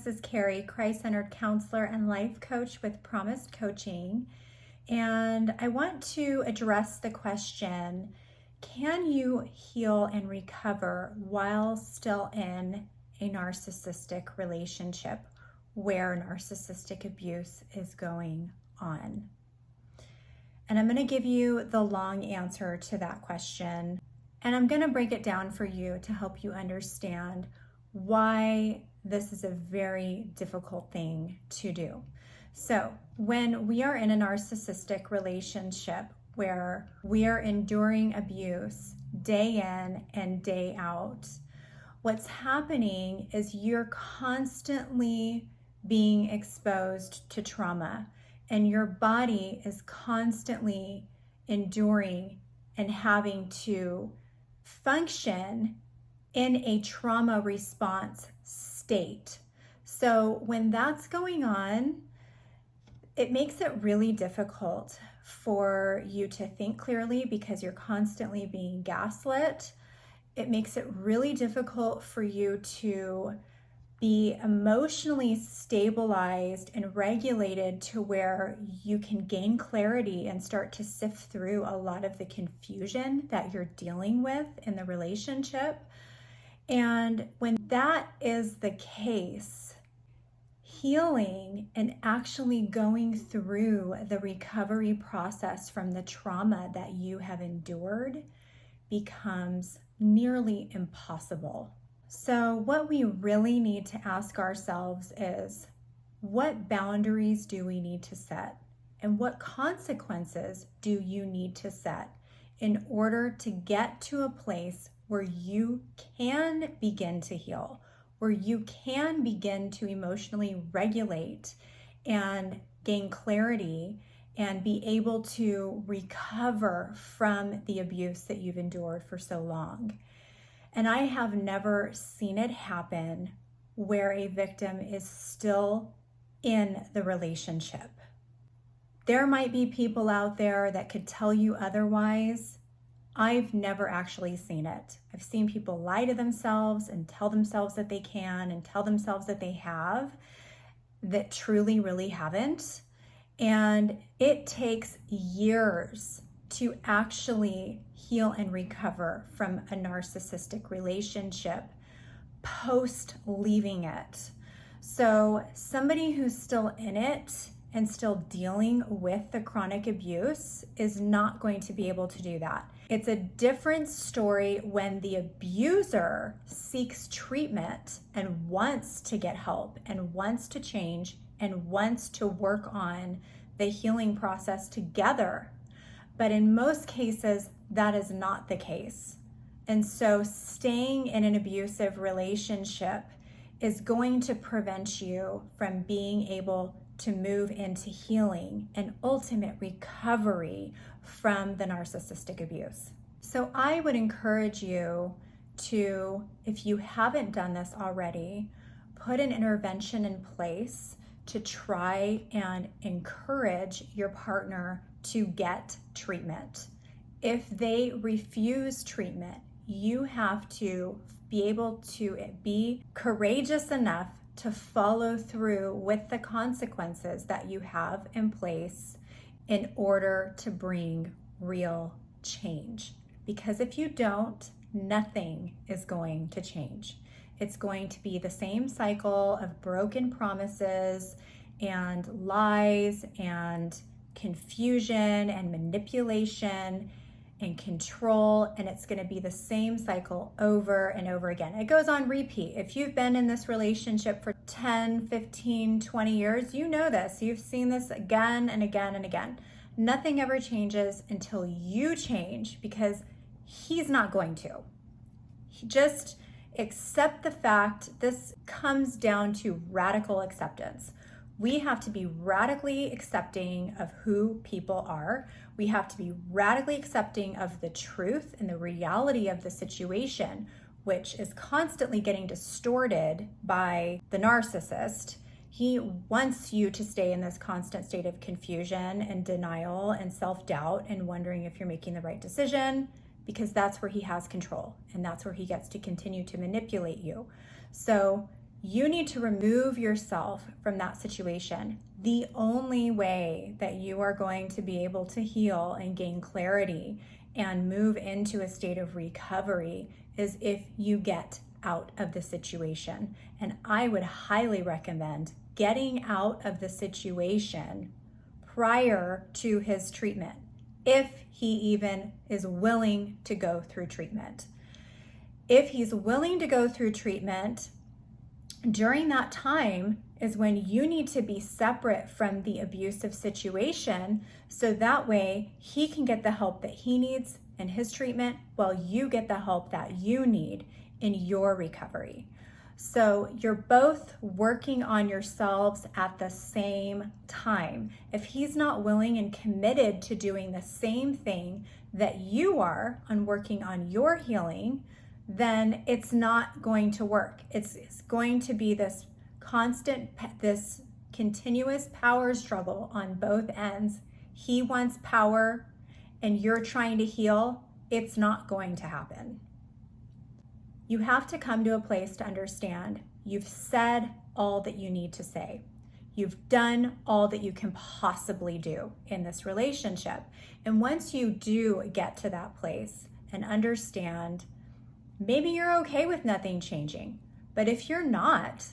This is Carrie, Christ-centered counselor and life coach with Promised Coaching. And I want to address the question, can you heal and recover while still in a narcissistic relationship where narcissistic abuse is going on? And I'm going to give you the long answer to that question. And I'm going to break it down for you to help you understand why this is a very difficult thing to do. So when we are in a narcissistic relationship where we are enduring abuse day in and day out, what's happening is you're constantly being exposed to trauma, and your body is constantly enduring and having to function in a trauma response state. So when that's going on, it makes it really difficult for you to think clearly because you're constantly being gaslit. It makes it really difficult for you to be emotionally stabilized and regulated to where you can gain clarity and start to sift through a lot of the confusion that you're dealing with in the relationship. And when that is the case, healing and actually going through the recovery process from the trauma that you have endured becomes nearly impossible. So what we really need to ask ourselves is, what boundaries do we need to set? And what consequences do you need to set in order to get to a place where you can begin to heal, where you can begin to emotionally regulate and gain clarity and be able to recover from the abuse that you've endured for so long? And I have never seen it happen where a victim is still in the relationship. There might be people out there that could tell you otherwise. I've never actually seen it. I've seen people lie to themselves and tell themselves that they can and tell themselves that they have, that truly really haven't. And it takes years to actually heal and recover from a narcissistic relationship post leaving it. So somebody who's still in it and still dealing with the chronic abuse is not going to be able to do that. It's a different story when the abuser seeks treatment and wants to get help and wants to change and wants to work on the healing process together. But in most cases, that is not the case. And so staying in an abusive relationship is going to prevent you from being able to move into healing and ultimate recovery from the narcissistic abuse. So I would encourage you to, if you haven't done this already, put an intervention in place to try and encourage your partner to get treatment. If they refuse treatment, you have to be able to be courageous enough to follow through with the consequences that you have in place in order to bring real change. Because if you don't, nothing is going to change. It's going to be the same cycle of broken promises and lies and confusion and manipulation and control, and it's going to be the same cycle over and over again. It goes on repeat. If you've been in this relationship for 10, 15, 20 years, you know this. You've seen this again and again and again. Nothing ever changes until you change, because he's not going to. Just accept the fact. This comes down to radical acceptance. We have to be radically accepting of who people are. We have to be radically accepting of the truth and the reality of the situation, which is constantly getting distorted by the narcissist. He wants you to stay in this constant state of confusion and denial and self-doubt and wondering if you're making the right decision, because that's where he has control and that's where he gets to continue to manipulate you. So You need to remove yourself from that situation. The only way that you are going to be able to heal and gain clarity and move into a state of recovery is if you get out of the situation. And I would highly recommend getting out of the situation prior to his treatment, if he even is willing to go through treatment. If he's willing to go through treatment, during that time is when you need to be separate from the abusive situation, so that way he can get the help that he needs in his treatment while you get the help that you need in your recovery. So you're both working on yourselves at the same time. If he's not willing and committed to doing the same thing that you are on working on your healing, then it's not going to work. It's going to be this constant, this continuous power struggle on both ends. He wants power and you're trying to heal. It's not going to happen. You have to come to a place to understand you've said all that you need to say. You've done all that you can possibly do in this relationship. And once you do get to that place and understand, maybe you're okay with nothing changing, but if you're not,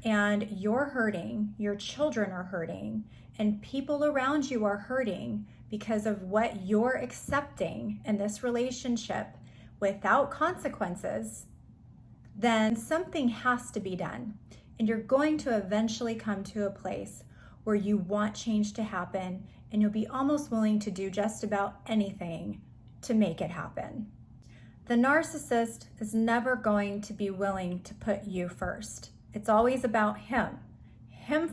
and you're hurting, your children are hurting, and people around you are hurting because of what you're accepting in this relationship without consequences, then something has to be done. And you're going to eventually come to a place where you want change to happen, and you'll be almost willing to do just about anything to make it happen. The narcissist is never going to be willing to put you first. It's always about him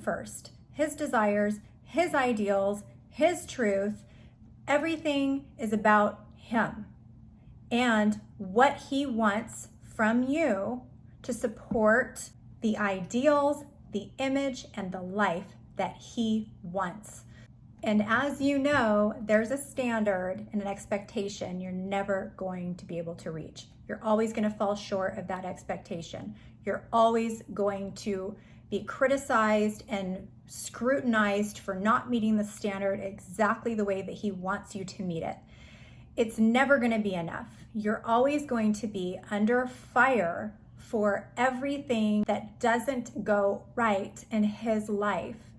first, his desires, his ideals, his truth. Everything is about him and what he wants from you to support the ideals, the image, and the life that he wants. And as you know, there's a standard and an expectation you're never going to be able to reach. You're always going to fall short of that expectation. You're always going to be criticized and scrutinized for not meeting the standard exactly the way that he wants you to meet it. It's never going to be enough. You're always going to be under fire for everything that doesn't go right in his life.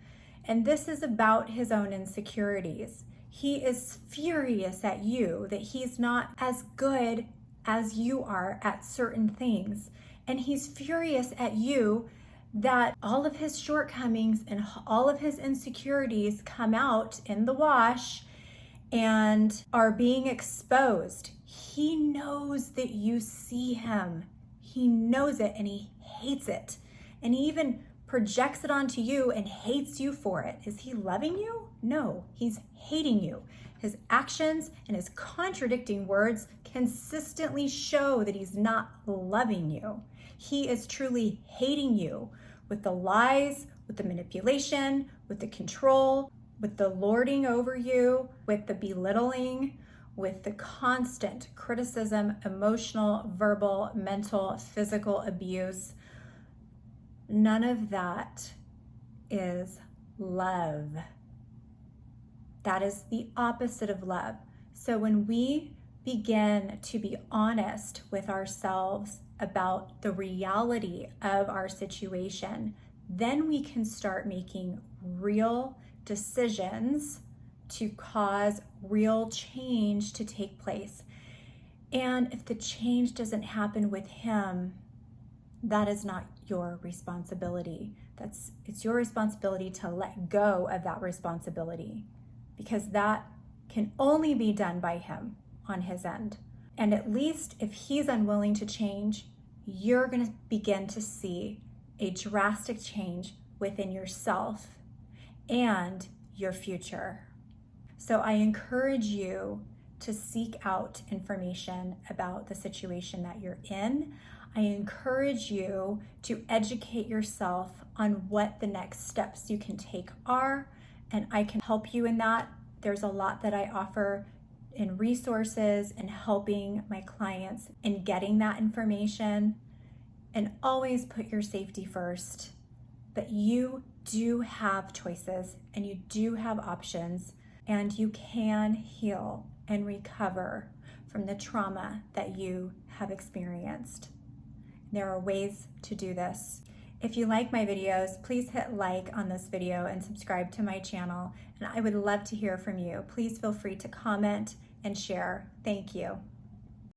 And this is about his own insecurities. He is furious at you that he's not as good as you are at certain things. And he's furious at you that all of his shortcomings and all of his insecurities come out in the wash and are being exposed. He knows that you see him. He knows it and he hates it. And he even projects it onto you and hates you for it. Is he loving you? No, he's hating you. His actions and his contradicting words consistently show that he's not loving you. He is truly hating you with the lies, with the manipulation, with the control, with the lording over you, with the belittling, with the constant criticism, emotional, verbal, mental, physical abuse. None of that is love. That is the opposite of love. So when we begin to be honest with ourselves about the reality of our situation, then we can start making real decisions to cause real change to take place. And if the change doesn't happen with him, that is not your responsibility. It's your responsibility to let go of that responsibility, because that can only be done by him on his end. And at least if he's unwilling to change, you're going to begin to see a drastic change within yourself and your future. So I encourage you to seek out information about the situation that you're in. I encourage you to educate yourself on what the next steps you can take are, and I can help you in that. There's a lot that I offer in resources and helping my clients in getting that information. and always put your safety first. But you do have choices and you do have options, and you can heal and recover from the trauma that you have experienced. There are ways to do this. If you like my videos, please hit like on this video and subscribe to my channel. And I would love to hear from you. Please feel free to comment and share. Thank you.